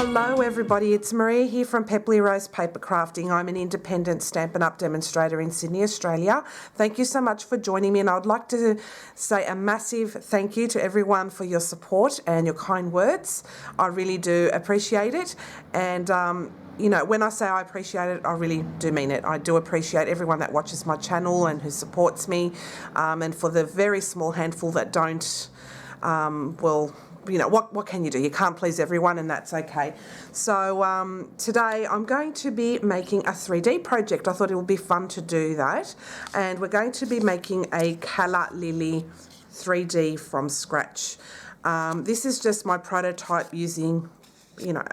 Hello everybody, it's Maria here from Pepperly Rose Paper Crafting. I'm an independent Stampin' Up! Demonstrator in Sydney, Australia. Thank you so much for joining me, and I'd like to say a massive thank you to everyone for your support and your kind words. I really do appreciate it, and you know, when I say I appreciate it, I really do mean it. I do appreciate everyone that watches my channel and who supports me, and for the very small handful that don't, well, you know, what can you do? You can't please everyone, and that's okay. So today I'm going to be making a 3D project. I thought it would be fun to do that. And we're going to be making a Calla Lily 3D from scratch. This is just my prototype using, you know,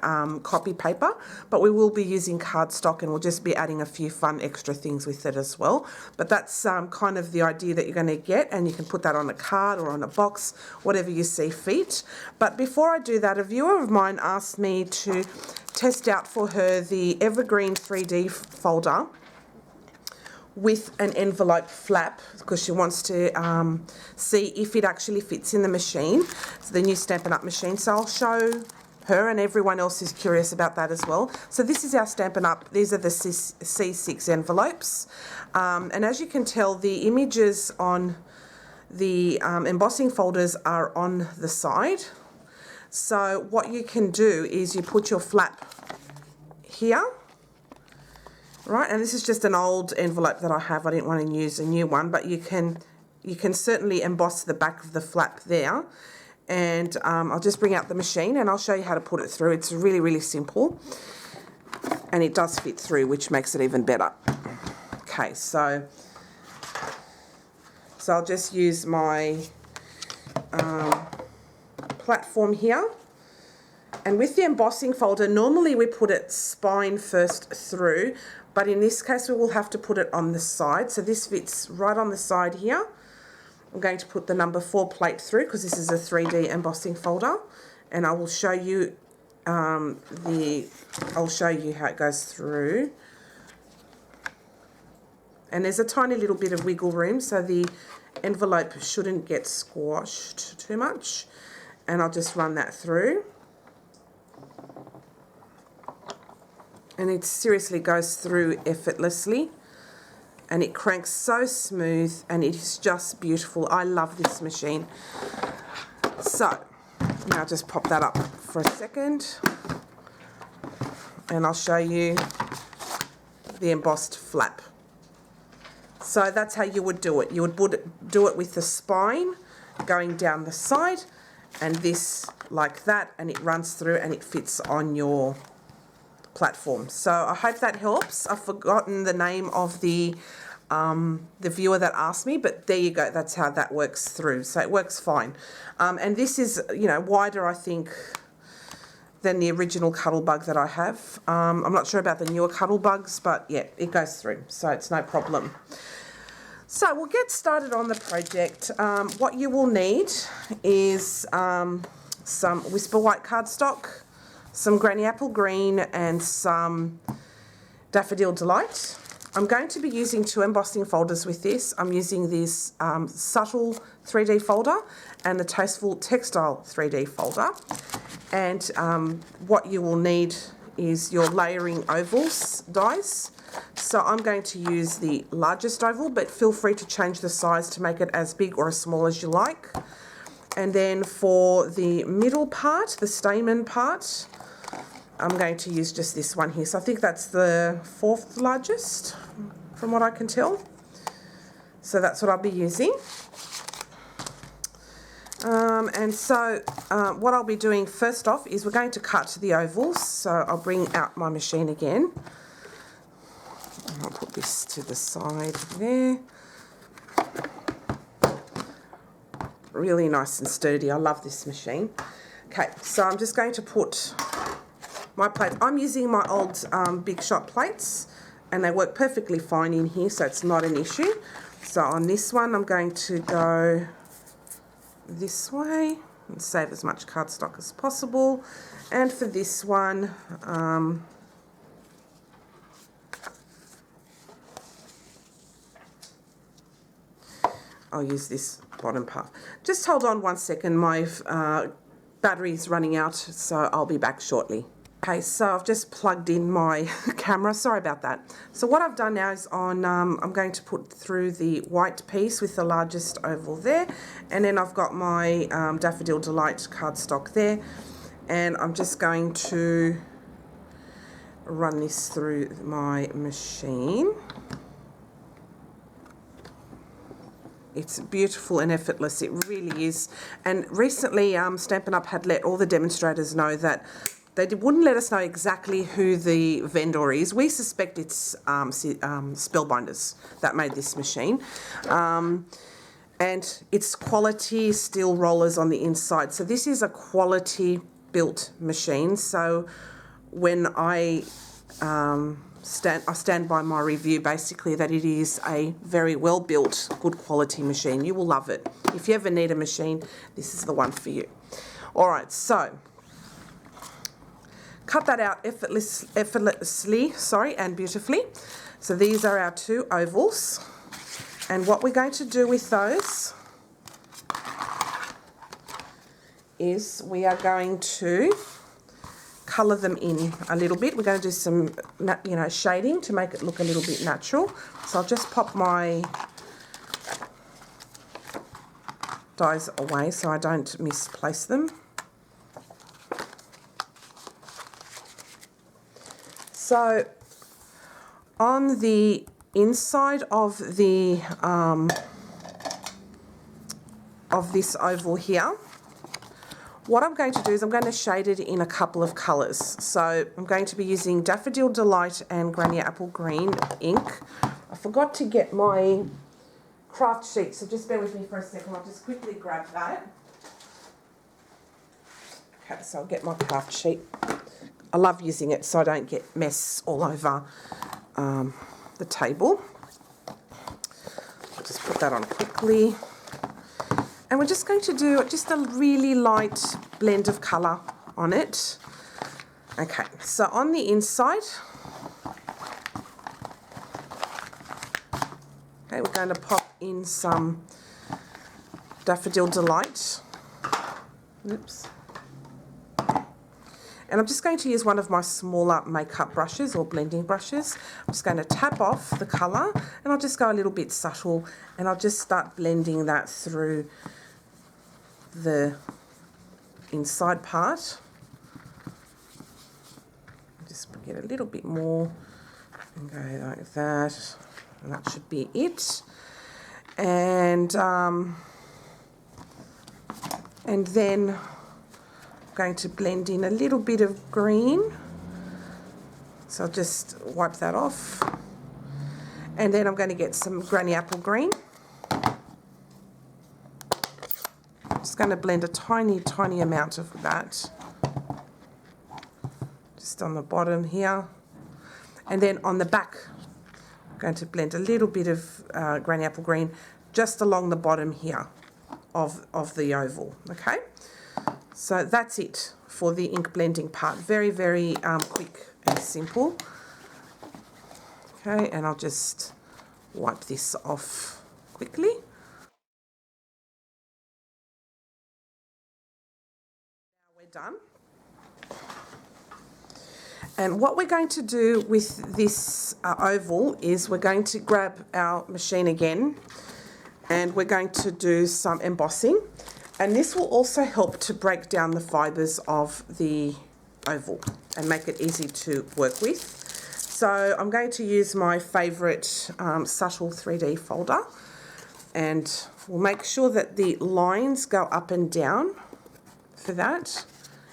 copy paper, but we will be using cardstock, and we'll just be adding a few fun extra things with it as well. But that's kind of the idea that you're going to get, and you can put that on a card or on a box, whatever you see fit. But before I do that, a viewer of mine asked me to test out for her the Evergreen 3D folder with an envelope flap, because she wants to see if it actually fits in the machine. It's the new Stampin' Up! Machine, so I'll show her, and everyone else is curious about that as well. So this is our Stampin' Up! These are the C6 envelopes, and as you can tell, the images on the embossing folders are on the side. So what you can do is you put your flap here, right? And this is just an old envelope that I have. I didn't want to use a new one, but you can certainly emboss the back of the flap there. And I'll just bring out the machine and I'll show you how to put it through. It's really, really simple, and it does fit through, which makes it even better. Okay, so I'll just use my platform here. And with the embossing folder, normally we put it spine first through, but in this case we will have to put it on the side. So this fits right on the side here. I'm going to put the number 4 plate through, because this is a 3D embossing folder, and I will show you I'll show you how it goes through. And there's a tiny little bit of wiggle room, so the envelope shouldn't get squashed too much. And I'll just run that through. And it seriously goes through effortlessly. And it cranks so smooth, and it is just beautiful. I love this machine. So now I'll just pop that up for a second, and I'll show you the embossed flap. So that's how you would do it. You would do it with the spine going down the side, and this like that, and it runs through and it fits on your platform. So I hope that helps. I've forgotten the name of the viewer that asked me, but there you go. That's how that works through. So it works fine. And this is, you know, wider, I think, than the original Cuttlebug that I have. I'm not sure about the newer Cuttlebugs, but yeah, it goes through, so it's no problem. So we'll get started on the project. What you will need is some Whisper White cardstock, some Granny Apple Green, and some Daffodil Delight. I'm going to be using 2 embossing folders with this. I'm using this Subtle 3D folder and the Tasteful Textile 3D folder. And what you will need is your layering ovals dies. So I'm going to use the largest oval, but feel free to change the size to make it as big or as small as you like. And then for the middle part, the stamen part, I'm going to use just this one here. So I think that's the 4th largest from what I can tell. So that's what I'll be using. And so what I'll be doing first off is we're going to cut the ovals. So I'll bring out my machine again. And I'll put this to the side there. Really nice and sturdy. I love this machine. Okay, so I'm just going to put my plate. I'm using my old Big Shot plates, and they work perfectly fine in here, so it's not an issue. So on this one, I'm going to go this way and save as much cardstock as possible. And for this one, I'll use this bottom part. Just hold on one second. My battery's running out, so I'll be back shortly. Okay, so I've just plugged in my camera. Sorry about that. So what I've done now is I'm going to put through the white piece with the largest oval there, and then I've got my Daffodil Delight cardstock there, and I'm just going to run this through my machine. It's beautiful and effortless, it really is. And recently Stampin' Up! Had let all the demonstrators know that they wouldn't let us know exactly who the vendor is. We suspect it's Spellbinders that made this machine. And it's quality steel rollers on the inside. So this is a quality built machine. So when I stand by my review, basically, that it is a very well built, good quality machine. You will love it. If you ever need a machine, this is the one for you. All right, so cut that out effortlessly, and beautifully. So these are our two ovals. And what we're going to do with those is we are going to colour them in a little bit. We're going to do some, shading to make it look a little bit natural. So I'll just pop my dies away so I don't misplace them. So on the inside of the of this oval here, what I'm going to do is I'm going to shade it in a couple of colours. So I'm going to be using Daffodil Delight and Granny Apple Green ink. I forgot to get my craft sheet, so just bear with me for a second. I'll just quickly grab that. Okay, so I'll get my craft sheet. I love using it so I don't get mess all over the table. I'll just put that on quickly. And we're just going to do just a really light blend of colour on it. Okay, so on the inside, okay, we're going to pop in some Daffodil Delight. Oops. And I'm just going to use one of my smaller makeup brushes or blending brushes. I'm just going to tap off the colour and I'll just go a little bit subtle and I'll just start blending that through the inside part. Just get a little bit more and go like that. And that should be it. And then going to blend in a little bit of green, so I'll just wipe that off, and then I'm going to get some Granny Apple Green. Just going to blend a tiny amount of that just on the bottom here, and then on the back I'm going to blend a little bit of Granny Apple Green just along the bottom here of the oval. Okay, so that's it for the ink blending part. Very quick and simple. Okay, and I'll just wipe this off quickly. Now we're done. And what we're going to do with this oval is we're going to grab our machine again and we're going to do some embossing. And this will also help to break down the fibres of the oval and make it easy to work with. So I'm going to use my favourite subtle 3D folder, and we'll make sure that the lines go up and down for that.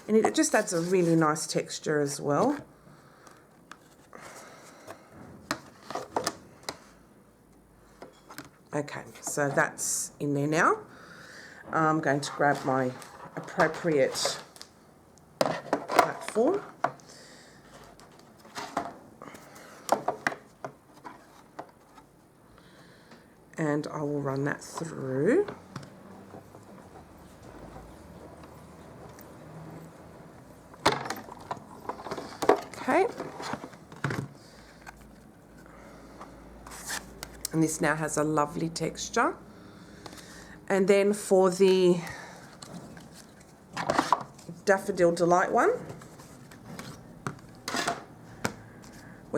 And it just adds a really nice texture as well. Okay, so that's in there now. I'm going to grab my appropriate platform. And I will run that through. Okay. And this now has a lovely texture. And then for the Daffodil Delight one,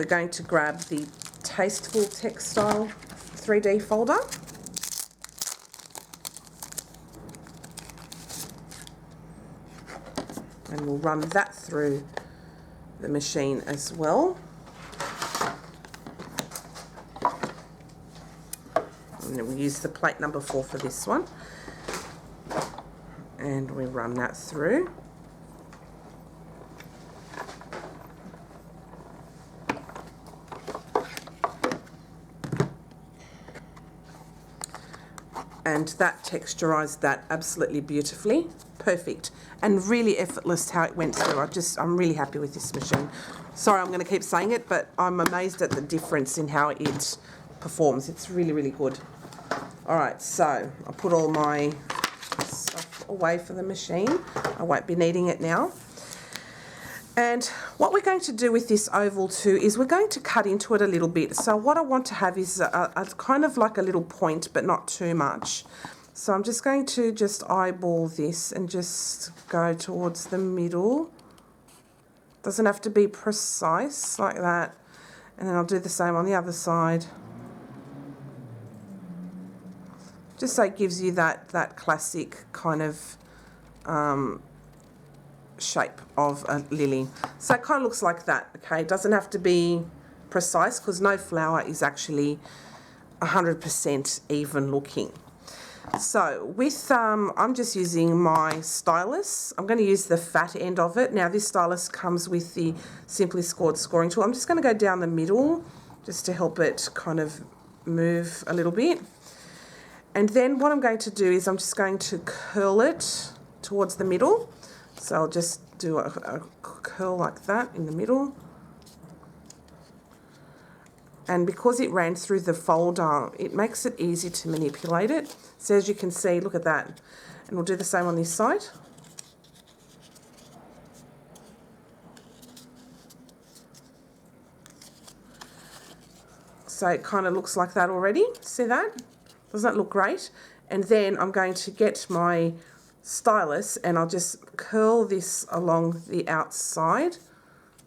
we're going to grab the Tasteful Textile 3D folder. And we'll run that through the machine as well. And then we'll use the plate number 4 for this one. And we run that through. And that texturized that absolutely beautifully. Perfect. And really effortless how it went through. I'm really happy with this machine. Sorry, I'm going to keep saying it, but I'm amazed at the difference in how it performs. It's really, really good. All right, so I'll put all my stuff away for the machine. I won't be needing it now. And what we're going to do with this oval too is we're going to cut into it a little bit. So what I want to have is a kind of like a little point, but not too much. So I'm just going to just eyeball this and just go towards the middle. Doesn't have to be precise like that. And then I'll do the same on the other side. Just so it gives you that classic kind of shape of a lily. So it kind of looks like that, okay? It doesn't have to be precise because no flower is actually 100% even looking. So with, I'm just using my stylus. I'm going to use the fat end of it. Now this stylus comes with the Simply Scored scoring tool. I'm just going to go down the middle just to help it kind of move a little bit. And then what I'm going to do is I'm just going to curl it towards the middle. So I'll just do a curl like that in the middle. And because it ran through the folder, it makes it easy to manipulate it. So as you can see, look at that. And we'll do the same on this side. So it kind of looks like that already. See that? Doesn't that look great? And then I'm going to get my stylus and I'll just curl this along the outside.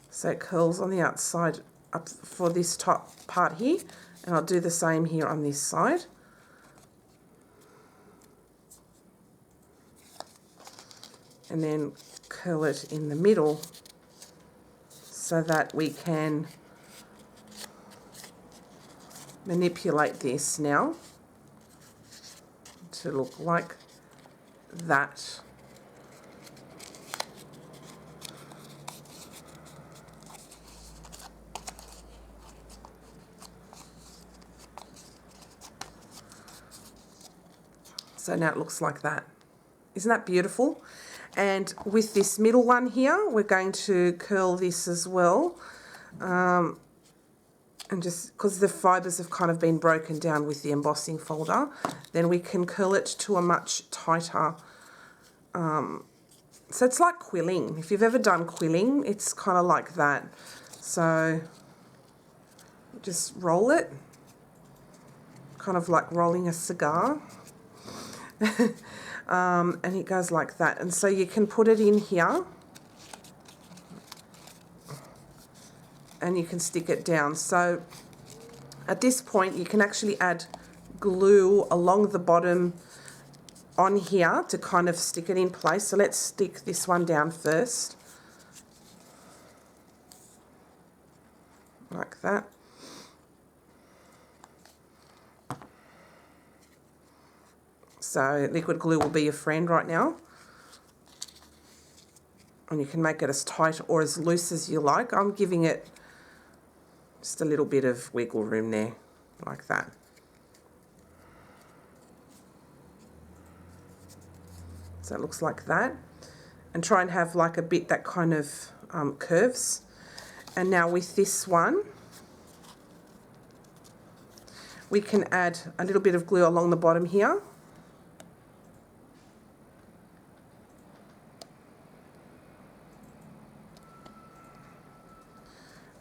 So it curls on the outside up for this top part here. And I'll do the same here on this side. And then curl it in the middle so that we can manipulate this now to look like that. So now it looks like that. Isn't that beautiful? And with this middle one here, we're going to curl this as well. And just because the fibres have kind of been broken down with the embossing folder, then we can curl it to a much tighter. So it's like quilling. If you've ever done quilling, it's kind of like that. So just roll it, kind of like rolling a cigar. And it goes like that. And so you can put it in here and you can stick it down. So at this point you can actually add glue along the bottom on here to kind of stick it in place. So let's stick this one down first. Like that. So liquid glue will be your friend right now. And you can make it as tight or as loose as you like. I'm giving it just a little bit of wiggle room there, like that. So it looks like that. And try and have like a bit that kind of curves. And now with this one, we can add a little bit of glue along the bottom here.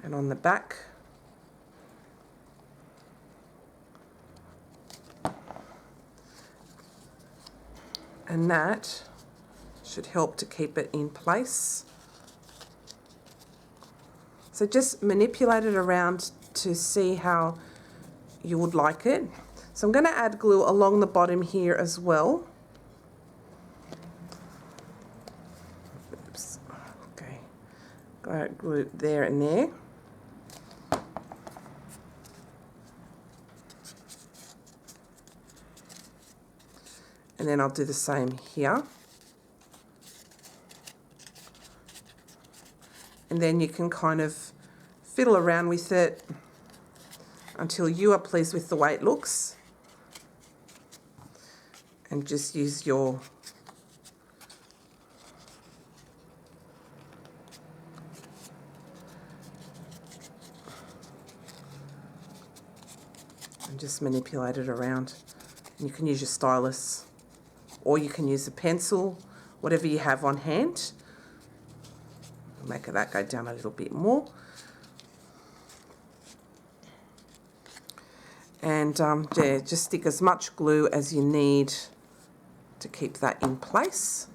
And on the back. And that should help to keep it in place. So just manipulate it around to see how you would like it. So I'm going to add glue along the bottom here as well. Oops. Okay. Got glue there and there. And then I'll do the same here. And then you can kind of fiddle around with it until you are pleased with the way it looks. And just use your and just manipulate it around. And you can use your stylus, or you can use a pencil, whatever you have on hand. Make that go down a little bit more. And yeah, just stick as much glue as you need to keep that in place.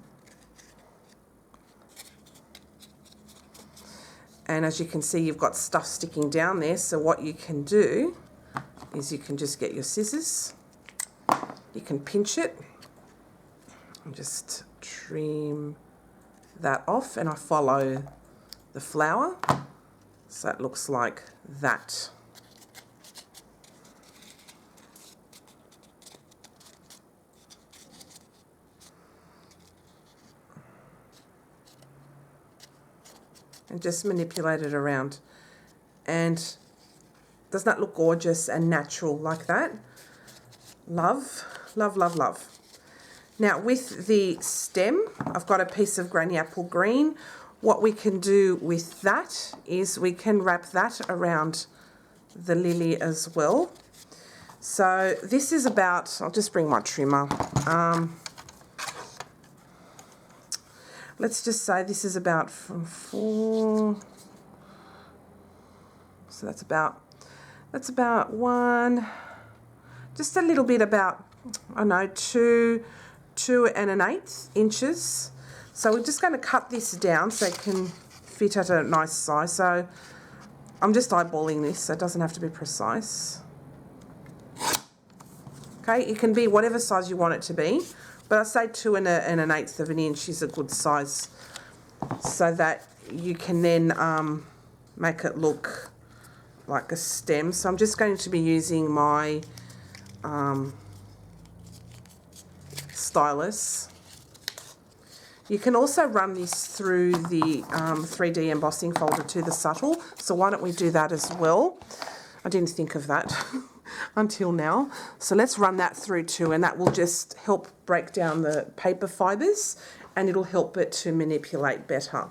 And as you can see, you've got stuff sticking down there, so what you can do is you can just get your scissors, you can pinch it and just trim that off, and I follow the flower, so it looks like that. And just manipulate it around. And doesn't that look gorgeous and natural like that? Love, love, love, love. Now with the stem, I've got a piece of granny apple green. What we can do with that is we can wrap that around the lily as well. So this is about, I'll just bring my trimmer. Let's just say this is about from 4, so that's about 1, just a little bit about, I don't know, 2 1/8 inches. So we're just going to cut this down so it can fit at a nice size. So I'm just eyeballing this, so it doesn't have to be precise. Okay, it can be whatever size you want it to be, but I say 2 1/8 of an inch is a good size, so that you can then make it look like a stem. So I'm just going to be using my stylus. You can also run this through the 3D embossing folder to the subtle, so why don't we do that as well? I didn't think of that until now. So let's run that through too, and that will just help break down the paper fibres, and it'll help it to manipulate better.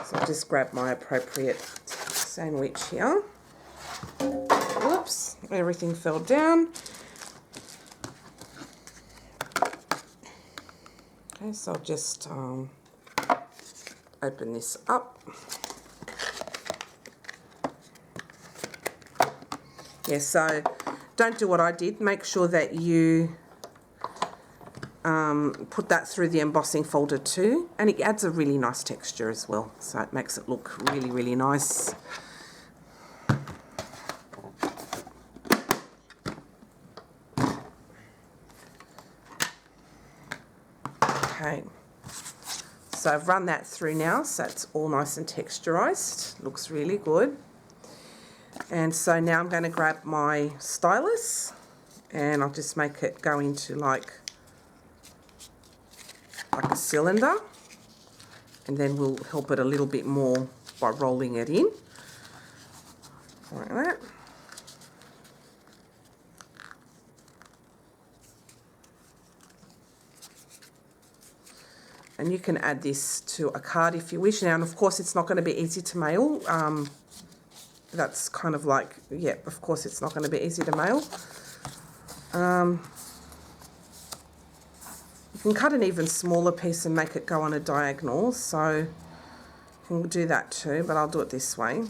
So I'll just grab my appropriate sandwich here. Whoops, everything fell down. Okay, so I'll just open this up. Yeah, so don't do what I did. Make sure that you put that through the embossing folder too, and it adds a really nice texture as well, so it makes it look really, really nice. Okay, so I've run that through now, so it's all nice and texturized. Looks really good. And so now I'm going to grab my stylus, and I'll just make it go into like a cylinder, and then we'll help it a little bit more by rolling it in like that. And you can add this to a card if you wish. Now, and of course, it's not going to be easy to mail. That's kind of like, yeah, of course, it's not going to be easy to mail. You can cut an even smaller piece and make it go on a diagonal, so you can do that too, but I'll do it this way.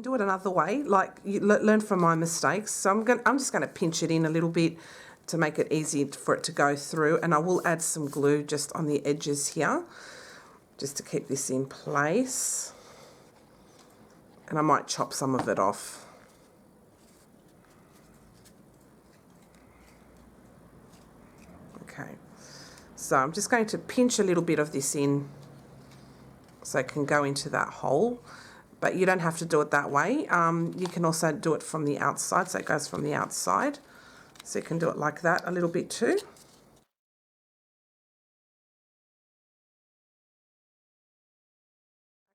do it another way, like you learn from my mistakes. So I'm just going to pinch it in a little bit to make it easy for it to go through, and I will add some glue just on the edges here, just to keep this in place. And I might chop some of it off. Okay, so I'm just going to pinch a little bit of this in so it can go into that hole, but you don't have to do it that way. You can also do it from the outside, so it goes from the outside. So you can do it like that a little bit too.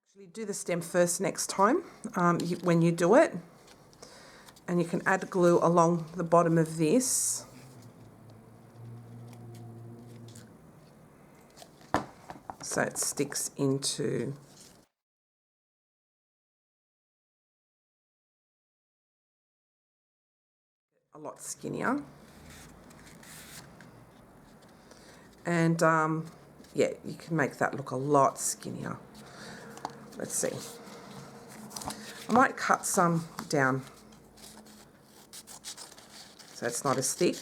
Actually do the stem first next time when you do it. And you can add glue along the bottom of this. So it sticks into a lot skinnier. And yeah, you can make that look a lot skinnier. Let's see. I might cut some down so it's not as thick.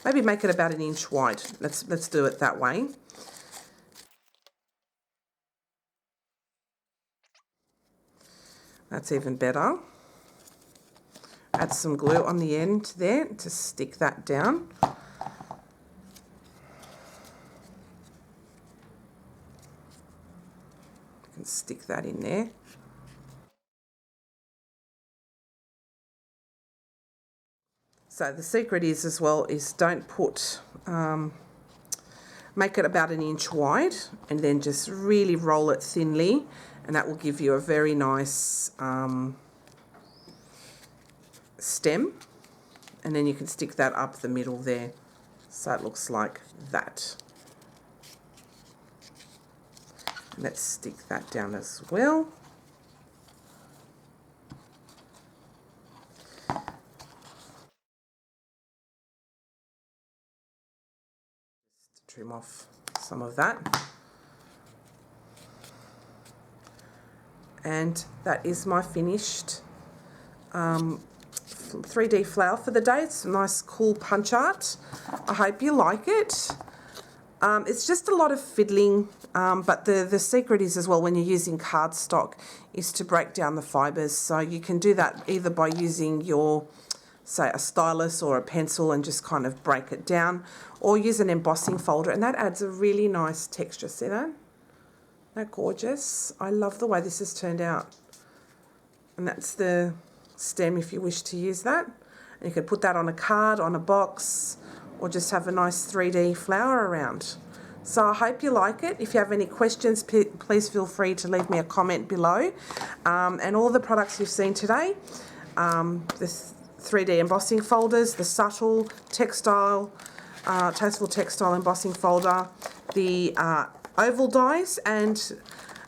Maybe make it about 1 inch wide. Let's do it that way. That's even better. Add some glue on the end there to stick that down. You can stick that in there. So the secret is as well is don't put, make it about 1 inch wide and then just really roll it thinly, and that will give you a very nice stem, and then you can stick that up the middle there so it looks like that. And let's stick that down as well. Just trim off some of that. And that is my finished 3D flower for the day. It's a nice cool punch art. I hope you like it. It's just a lot of fiddling, but the secret is as well when you're using cardstock is to break down the fibres. So you can do that either by using your, say, a stylus or a pencil and just kind of break it down, or use an embossing folder, and that adds a really nice texture. See that? Isn't that gorgeous? I love the way this has turned out. And that's the stem if you wish to use that. And you could put that on a card, on a box, or just have a nice 3D flower around. So I hope you like it. If you have any questions, please feel free to leave me a comment below. And all the products you've seen today, the 3D embossing folders, the subtle textile, tasteful textile embossing folder, the oval dies, and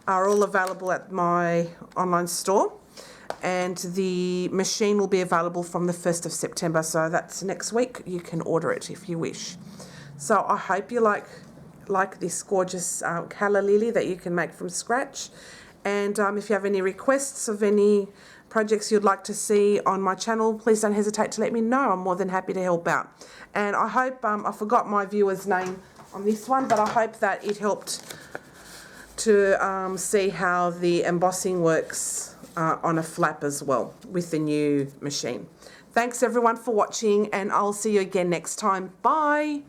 are all available at my online store. And the machine will be available from the 1st of September, so that's next week. You can order it if you wish. So I hope you like this gorgeous Calla Lily that you can make from scratch. And if you have any requests of any projects you'd like to see on my channel, please don't hesitate to let me know. I'm more than happy to help out. And I hope, I forgot my viewer's name on this one, but I hope that it helped to see how the embossing works on a flap as well with the new machine. Thanks everyone for watching, and I'll see you again next time. Bye.